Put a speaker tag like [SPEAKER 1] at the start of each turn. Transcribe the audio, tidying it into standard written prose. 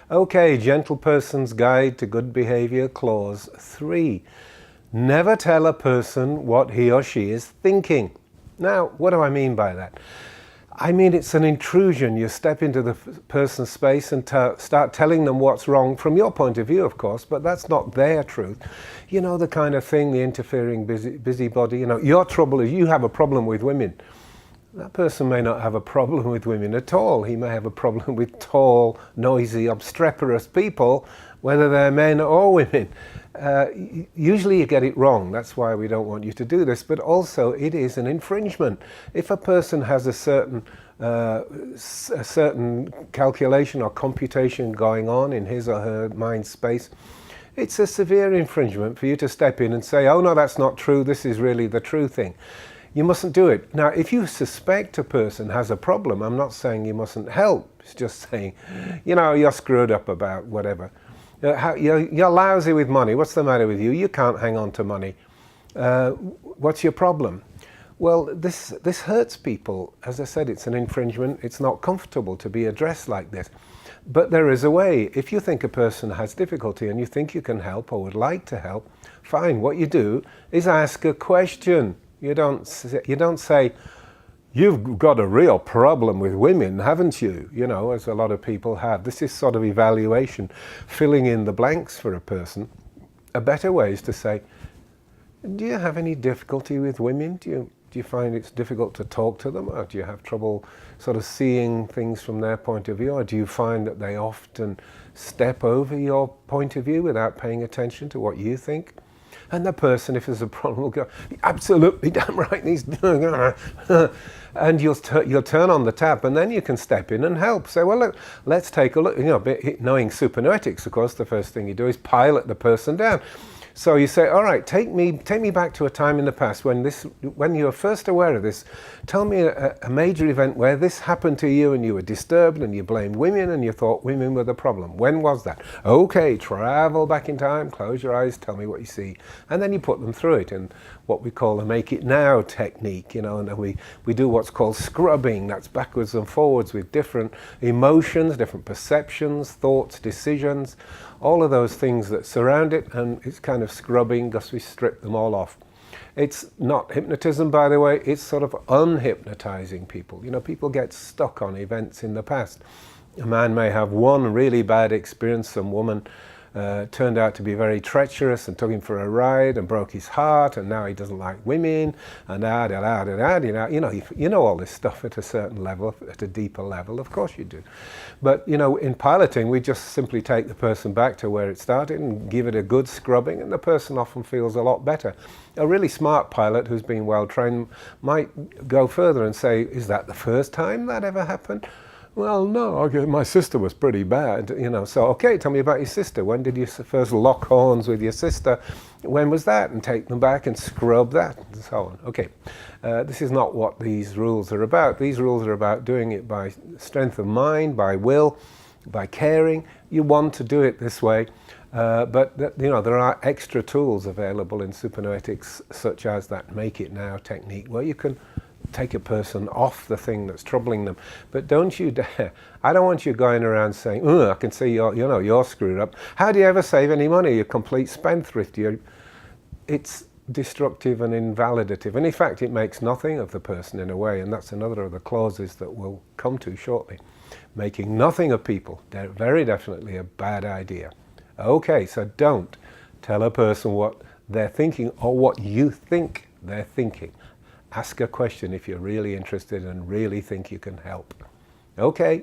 [SPEAKER 1] Okay, Gentleperson's Guide to Good Behavior, Clause 3. Never tell a person what he or she is thinking. Now, what do I mean by that? I mean it's an intrusion. You step into the person's space and start telling them what's wrong from your point of view, of course, but that's not their truth. You know, the kind of thing, the interfering busybody, your trouble is you have a problem with women. That person may not have a problem with women at all. He may have a problem with tall, noisy, obstreperous people, whether they're men or women. Usually you get it wrong. That's why we don't want you to do this. But also it is an infringement. If a person has a certain calculation or computation going on in his or her mind space, it's a severe infringement for you to step in and say, oh no, that's not true. This is really the true thing. You mustn't do it. Now, if you suspect a person has a problem, I'm not saying you mustn't help. It's just saying, you're screwed up about whatever. You're lousy with money. What's the matter with you? You can't hang on to money. What's your problem? Well, this hurts people. As I said, it's an infringement. It's not comfortable to be addressed like this. But there is a way. If you think a person has difficulty and you think you can help or would like to help, fine. What you do is ask a question. You don't say, you've got a real problem with women, haven't you? As a lot of people have. This is sort of evaluation, filling in the blanks for a person. A better way is to say, do you have any difficulty with women? Do you find it's difficult to talk to them? Or do you have trouble sort of seeing things from their point of view? Or do you find that they often step over your point of view without paying attention to what you think? And the person, if there's a problem, will go, absolutely, damn right, he's doing it. And you'll turn on the tap, and then you can step in and help. Say, well, look, let's take a look. Knowing supernoetics, of course, the first thing you do is pilot the person down. So you say, all right, take me back to a time in the past when you were first aware of this. Tell me a major event where this happened to you and you were disturbed and you blamed women and you thought women were the problem. When was that? Okay, travel back in time, close your eyes, tell me what you see. And then you put them through it in what we call a make it now technique, and then we do what's called scrubbing. That's backwards and forwards with different emotions, different perceptions, thoughts, decisions, all of those things that surround it, and it's kind of scrubbing because we strip them all off. It's not hypnotism, by the way, it's sort of unhypnotizing people. People get stuck on events in the past. A man may have one really bad experience, some woman turned out to be very treacherous and took him for a ride and broke his heart, and now he doesn't like women, and you know all this stuff at a certain level, at a deeper level, of course you do. But in piloting, we just simply take the person back to where it started and give it a good scrubbing, and the person often feels a lot better. A really smart pilot who's been well trained might go further and say, is that the first time that ever happened? Well, no, okay, my sister was pretty bad, so okay, tell me about your sister. When did you first lock horns with your sister? When was that? And take them back and scrub that, and so on. Okay, this is not what these rules are about. These rules are about doing it by strength of mind, by will, by caring. You want to do it this way, but there are extra tools available in supernoetics, such as that make it now technique, where you can take a person off the thing that's troubling them. But don't you dare. I don't want you going around saying, I can see you're screwed up. How do you ever save any money? You're a complete spendthrift. It's destructive and invalidative. And in fact, it makes nothing of the person in a way. And that's another of the clauses that we'll come to shortly. Making nothing of people, they're very definitely a bad idea. Okay, so don't tell a person what they're thinking or what you think they're thinking. Ask a question if you're really interested and really think you can help. Okay.